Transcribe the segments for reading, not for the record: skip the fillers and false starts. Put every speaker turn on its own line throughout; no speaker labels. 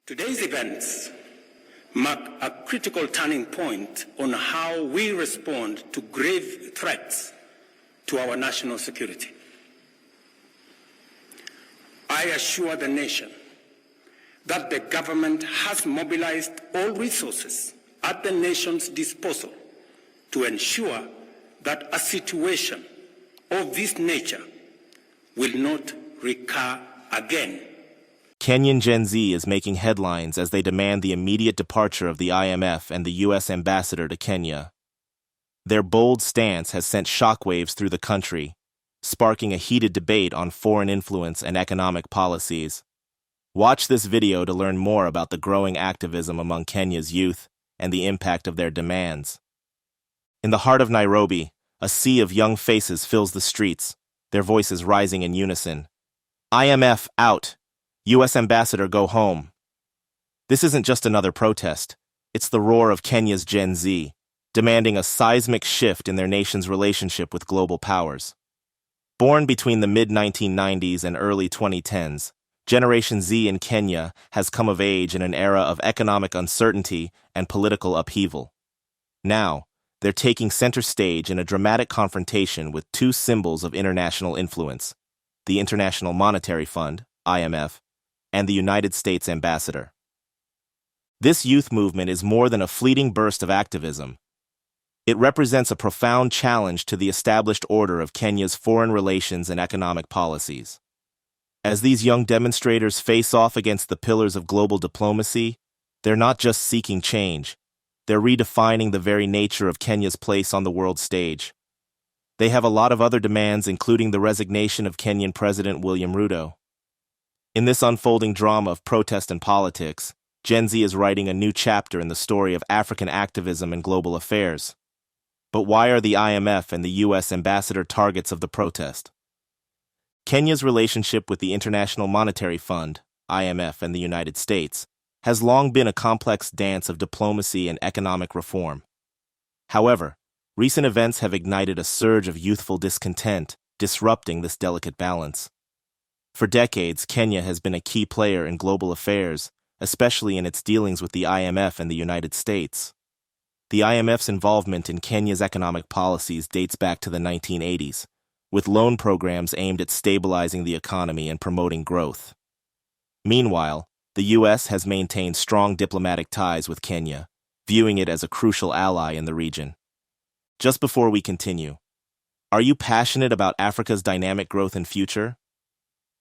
Today's events mark a critical turning point on how we respond to grave threats to our national security. I assure the nation that the government has mobilized all resources at the nation's disposal to ensure that a situation of this nature will not recur again.
Kenyan Gen Z is making headlines as they demand the immediate departure of the IMF and the U.S. ambassador to Kenya. Their bold stance has sent shockwaves through the country, sparking a heated debate on foreign influence and economic policies. Watch this video to learn more about the growing activism among Kenya's youth and the impact of their demands. In the heart of Nairobi, a sea of young faces fills the streets, their voices rising in unison. IMF out! U.S. ambassador go home. This isn't just another protest. It's the roar of Kenya's Gen Z, demanding a seismic shift in their nation's relationship with global powers. Born between the mid-1990s and early 2010s, Generation Z in Kenya has come of age in an era of economic uncertainty and political upheaval. Now, they're taking center stage in a dramatic confrontation with two symbols of international influence: the International Monetary Fund, IMF, and the United States ambassador. This youth movement is more than a fleeting burst of activism. It represents a profound challenge to the established order of Kenya's foreign relations and economic policies. As these young demonstrators face off against the pillars of global diplomacy, they're not just seeking change, they're redefining the very nature of Kenya's place on the world stage. They have a lot of other demands, including the resignation of Kenyan President William Ruto. In this unfolding drama of protest and politics, Gen Z is writing a new chapter in the story of African activism and global affairs. But why are the IMF and the U.S. ambassador targets of the protest? Kenya's relationship with the International Monetary Fund, IMF, and the United States has long been a complex dance of diplomacy and economic reform. However, recent events have ignited a surge of youthful discontent, disrupting this delicate balance. For decades, Kenya has been a key player in global affairs, especially in its dealings with the IMF and the United States. The IMF's involvement in Kenya's economic policies dates back to the 1980s, with loan programs aimed at stabilizing the economy and promoting growth. Meanwhile, the U.S. has maintained strong diplomatic ties with Kenya, viewing it as a crucial ally in the region. Just before we continue, are you passionate about Africa's dynamic growth and future?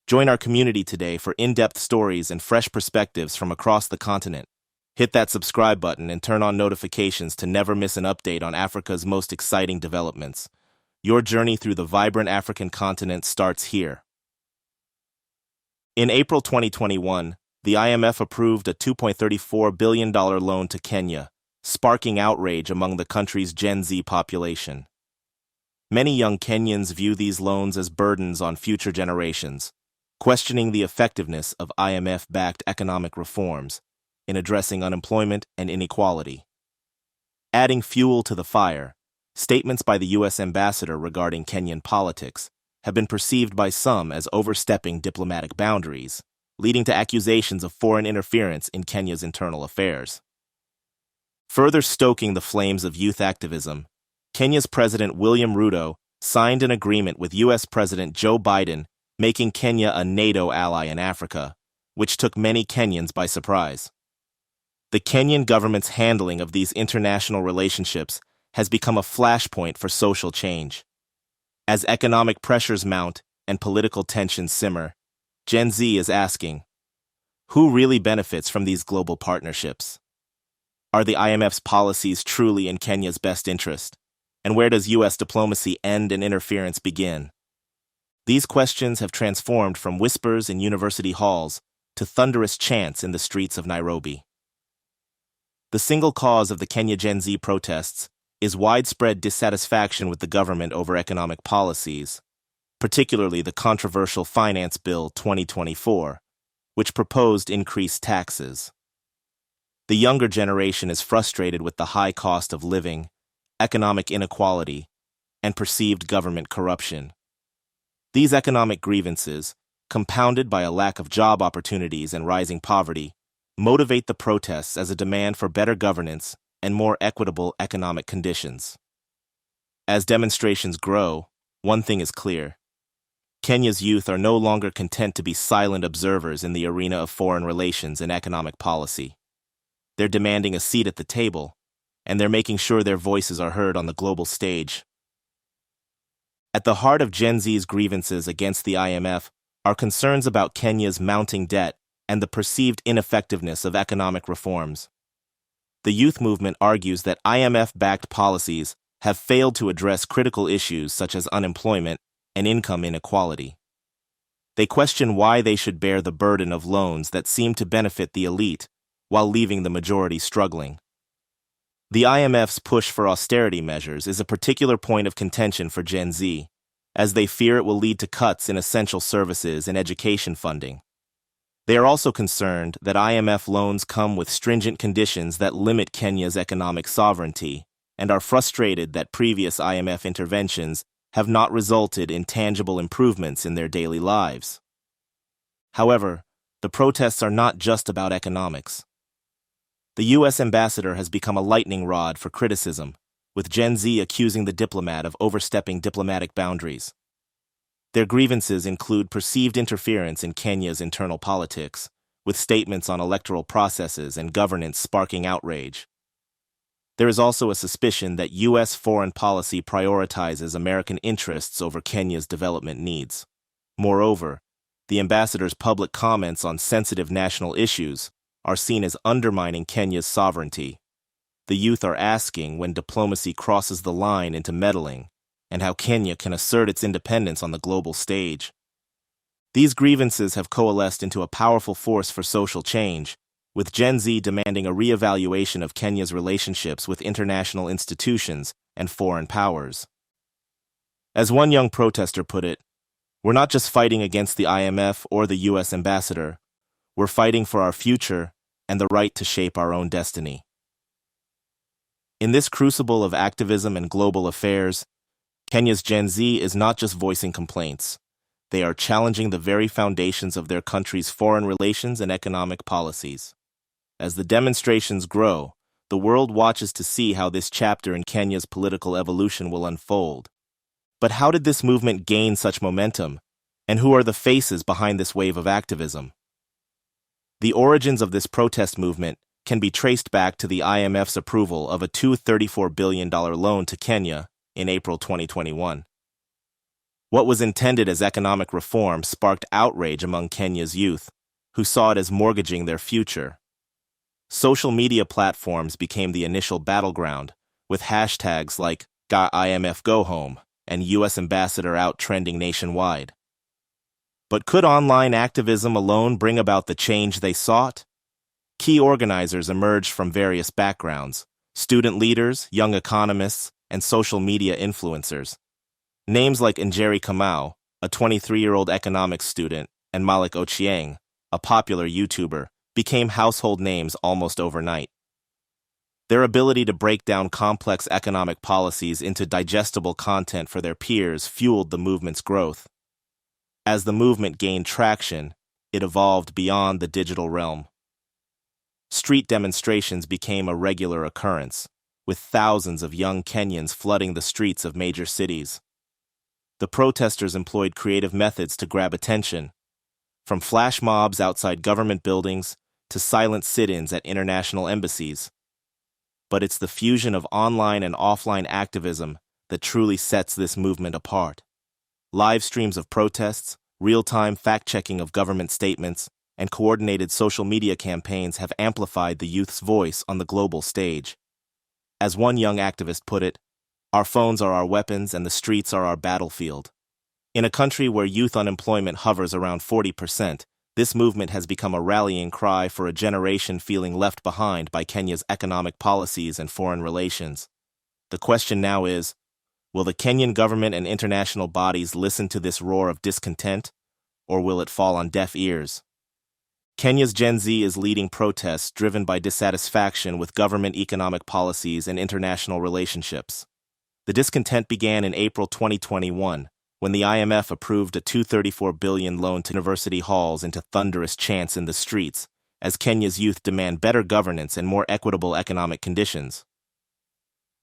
Join our community today for in-depth stories and fresh perspectives from across the continent. Hit that subscribe button and turn on notifications to never miss an update on Africa's most exciting developments. Your journey through the vibrant African continent starts here. In April 2021, the IMF approved a $2.34 billion loan to Kenya, sparking outrage among the country's Gen Z population. Many young Kenyans view these loans as burdens on future generations, questioning the effectiveness of IMF-backed economic reforms in addressing unemployment and inequality. Adding fuel to the fire, statements by the U.S. ambassador regarding Kenyan politics have been perceived by some as overstepping diplomatic boundaries, leading to accusations of foreign interference in Kenya's internal affairs. Further stoking the flames of youth activism, Kenya's President William Ruto signed an agreement with U.S. President Joe Biden, making Kenya a NATO ally in Africa, which took many Kenyans by surprise. The Kenyan government's handling of these international relationships has become a flashpoint for social change. As economic pressures mount and political tensions simmer, Gen Z is asking, who really benefits from these global partnerships? Are the IMF's policies truly in Kenya's best interest? And where does U.S. diplomacy end and interference begin? These questions have transformed from whispers in university halls to thunderous chants in the streets of Nairobi. The single cause of the Kenya Gen Z protests is widespread dissatisfaction with the government over economic policies, particularly the controversial Finance Bill 2024, which proposed increased taxes. The younger generation is frustrated with the high cost of living, economic inequality, and perceived government corruption. These economic grievances, compounded by a lack of job opportunities and rising poverty, motivate the protests as a demand for better governance and more equitable economic conditions. As demonstrations grow, one thing is clear. Kenya's youth are no longer content to be silent observers in the arena of foreign relations and economic policy. They're demanding a seat at the table, and they're making sure their voices are heard on the global stage. At the heart of Gen Z's grievances against the IMF are concerns about Kenya's mounting debt and the perceived ineffectiveness of economic reforms. The youth movement argues that IMF-backed policies have failed to address critical issues such as unemployment and income inequality. They question why they should bear the burden of loans that seem to benefit the elite while leaving the majority struggling. The IMF's push for austerity measures is a particular point of contention for Gen Z, as they fear it will lead to cuts in essential services and education funding. They are also concerned that IMF loans come with stringent conditions that limit Kenya's economic sovereignty, and are frustrated that previous IMF interventions have not resulted in tangible improvements in their daily lives. However, the protests are not just about economics. The U.S. ambassador has become a lightning rod for criticism, with Gen Z accusing the diplomat of overstepping diplomatic boundaries. Their grievances include perceived interference in Kenya's internal politics, with statements on electoral processes and governance sparking outrage. There is also a suspicion that U.S. foreign policy prioritizes American interests over Kenya's development needs. Moreover, the ambassador's public comments on sensitive national issues are seen as undermining Kenya's sovereignty. The youth are asking when diplomacy crosses the line into meddling, and how Kenya can assert its independence on the global stage. These grievances have coalesced into a powerful force for social change, with Gen Z demanding a re-evaluation of Kenya's relationships with international institutions and foreign powers. As one young protester put it, "We're not just fighting against the IMF or the U.S. ambassador, we're fighting for our future and the right to shape our own destiny." In this crucible of activism and global affairs, Kenya's Gen Z is not just voicing complaints. They are challenging the very foundations of their country's foreign relations and economic policies. As the demonstrations grow, the world watches to see how this chapter in Kenya's political evolution will unfold. But how did this movement gain such momentum, and who are the faces behind this wave of activism? The origins of this protest movement can be traced back to the IMF's approval of a $234 billion loan to Kenya in April 2021. What was intended as economic reform sparked outrage among Kenya's youth, who saw it as mortgaging their future. Social media platforms became the initial battleground, with hashtags like #IMF Go Home and U.S. Ambassador Out trending nationwide. But could online activism alone bring about the change they sought? Key organizers emerged from various backgrounds: student leaders, young economists, and social media influencers. Names like Njeri Kamau, a 23-year-old economics student, and Malik Ochieng, a popular YouTuber, became household names almost overnight. Their ability to break down complex economic policies into digestible content for their peers fueled the movement's growth. As the movement gained traction, it evolved beyond the digital realm. Street demonstrations became a regular occurrence, with thousands of young Kenyans flooding the streets of major cities. The protesters employed creative methods to grab attention, from flash mobs outside government buildings to silent sit-ins at international embassies. But it's the fusion of online and offline activism that truly sets this movement apart. Live streams of protests, real-time fact-checking of government statements, and coordinated social media campaigns have amplified the youth's voice on the global stage. As one young activist put it, "Our phones are our weapons and the streets are our battlefield." In a country where youth unemployment hovers around 40%, this movement has become a rallying cry for a generation feeling left behind by Kenya's economic policies and foreign relations. The question now is, will the Kenyan government and international bodies listen to this roar of discontent, or will it fall on deaf ears? Kenya's Gen Z is leading protests driven by dissatisfaction with government economic policies and international relationships. The discontent began in April 2021, when the IMF approved a $234 billion loan to university halls into thunderous chants in the streets, as Kenya's youth demand better governance and more equitable economic conditions.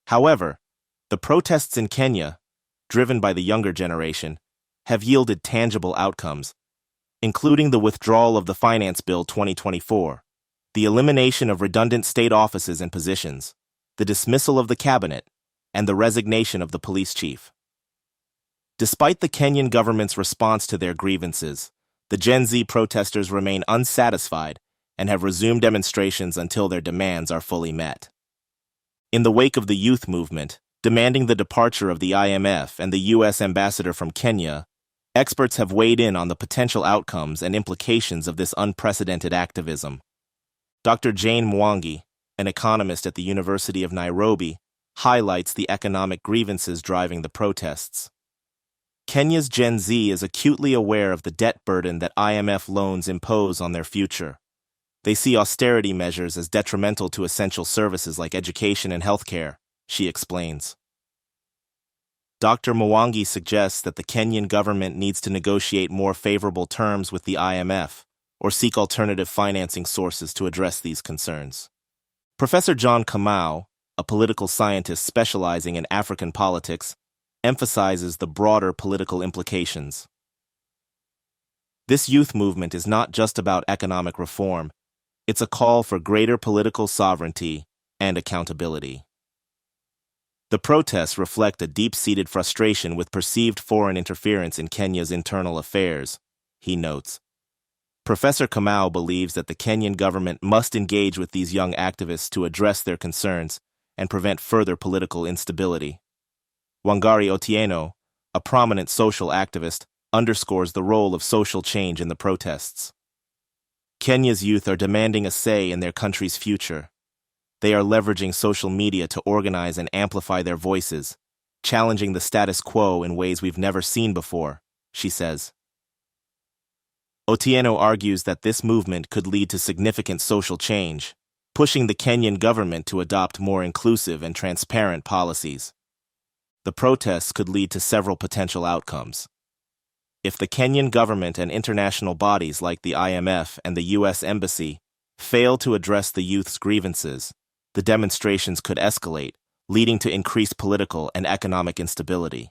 However, the protests in Kenya, driven by the younger generation, have yielded tangible outcomes, including the withdrawal of the Finance Bill 2024, the elimination of redundant state offices and positions, the dismissal of the cabinet, and the resignation of the police chief. Despite the Kenyan government's response to their grievances, the Gen Z protesters remain unsatisfied and have resumed demonstrations until their demands are fully met. In the wake of the youth movement, demanding the departure of the IMF and the U.S. ambassador from Kenya, experts have weighed in on the potential outcomes and implications of this unprecedented activism. Dr. Jane Mwangi, an economist at the University of Nairobi, highlights the economic grievances driving the protests. Kenya's Gen Z is acutely aware of the debt burden that IMF loans impose on their future. They see austerity measures as detrimental to essential services like education and healthcare, she explains. Dr. Mwangi suggests that the Kenyan government needs to negotiate more favorable terms with the IMF or seek alternative financing sources to address these concerns. Professor John Kamau, a political scientist specializing in African politics, emphasizes the broader political implications. This youth movement is not just about economic reform, it's a call for greater political sovereignty and accountability. The protests reflect a deep-seated frustration with perceived foreign interference in Kenya's internal affairs, he notes. Professor Kamau believes that the Kenyan government must engage with these young activists to address their concerns and prevent further political instability. Wangari Otieno, a prominent social activist, underscores the role of social change in the protests. Kenya's youth are demanding a say in their country's future. They are leveraging social media to organize and amplify their voices, challenging the status quo in ways we've never seen before, she says. Otieno argues that this movement could lead to significant social change, pushing the Kenyan government to adopt more inclusive and transparent policies. The protests could lead to several potential outcomes. If the Kenyan government and international bodies like the IMF and the U.S. Embassy fail to address the youth's grievances, the demonstrations could escalate, leading to increased political and economic instability.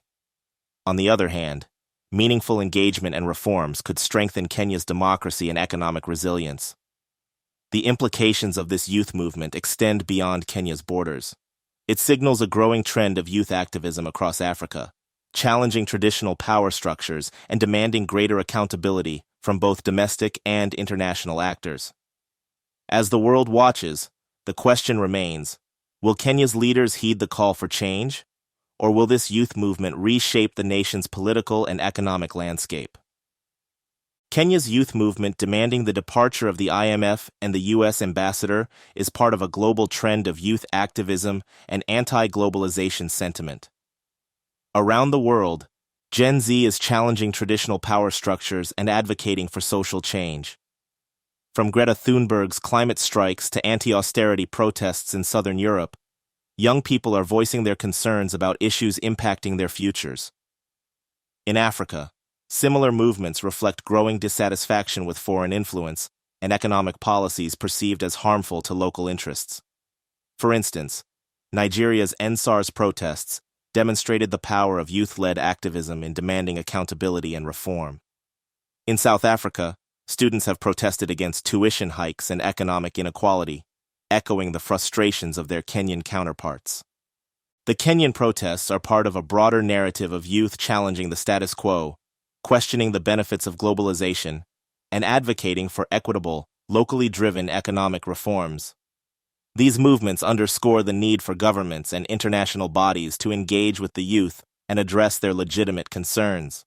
On the other hand, meaningful engagement and reforms could strengthen Kenya's democracy and economic resilience. The implications of this youth movement extend beyond Kenya's borders. It signals a growing trend of youth activism across Africa, challenging traditional power structures and demanding greater accountability from both domestic and international actors. As the world watches, the question remains, will Kenya's leaders heed the call for change, or will this youth movement reshape the nation's political and economic landscape? Kenya's youth movement demanding the departure of the IMF and the U.S. ambassador is part of a global trend of youth activism and anti-globalization sentiment. Around the world, Gen Z is challenging traditional power structures and advocating for social change. From Greta Thunberg's climate strikes to anti-austerity protests in Southern Europe, young people are voicing their concerns about issues impacting their futures. In Africa, similar movements reflect growing dissatisfaction with foreign influence and economic policies perceived as harmful to local interests. For instance, Nigeria's EndSARS protests demonstrated the power of youth-led activism in demanding accountability and reform. In South Africa, students have protested against tuition hikes and economic inequality, echoing the frustrations of their Kenyan counterparts. The Kenyan protests are part of a broader narrative of youth challenging the status quo, questioning the benefits of globalization, and advocating for equitable, locally driven economic reforms. These movements underscore the need for governments and international bodies to engage with the youth and address their legitimate concerns.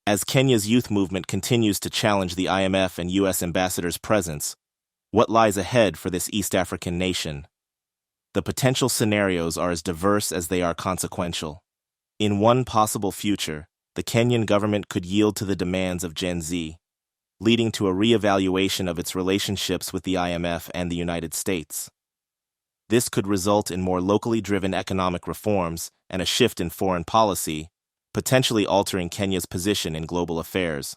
As Kenya's youth movement continues to challenge the IMF and U.S. ambassador's presence, what lies ahead for this East African nation? The potential scenarios are as diverse as they are consequential. In one possible future, the Kenyan government could yield to the demands of Gen Z, leading to a re-evaluation of its relationships with the IMF and the United States. This could result in more locally driven economic reforms and a shift in foreign policy, potentially altering Kenya's position in global affairs.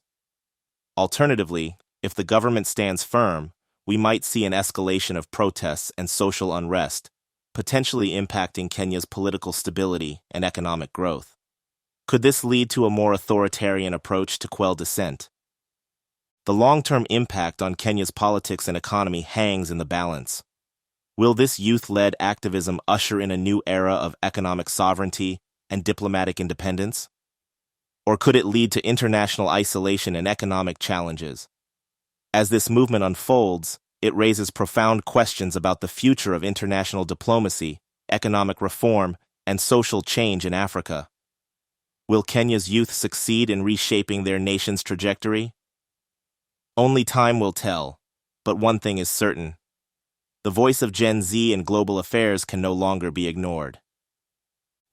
Alternatively, If the government stands firm, we might see an escalation of protests and social unrest, potentially impacting Kenya's political stability and economic growth. Could this lead to a more authoritarian approach to quell dissent? The long-term impact on Kenya's politics and economy hangs in the balance. Will this youth-led activism usher in a new era of economic sovereignty and diplomatic independence? Or could it lead to international isolation and economic challenges? As this movement unfolds, it raises profound questions about the future of international diplomacy, economic reform, and social change in Africa. Will Kenya's youth succeed in reshaping their nation's trajectory? Only time will tell, but one thing is certain. The voice of Gen Z in global affairs can no longer be ignored.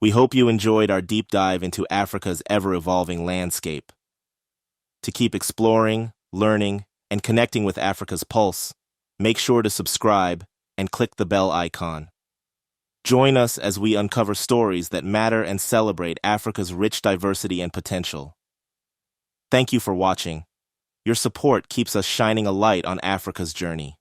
We hope you enjoyed our deep dive into Africa's ever-evolving landscape. To keep exploring, learning, and connecting with Africa's pulse, make sure to subscribe and click the bell icon. Join us as we uncover stories that matter and celebrate Africa's rich diversity and potential. Thank you for watching. Your support keeps us shining a light on Africa's journey.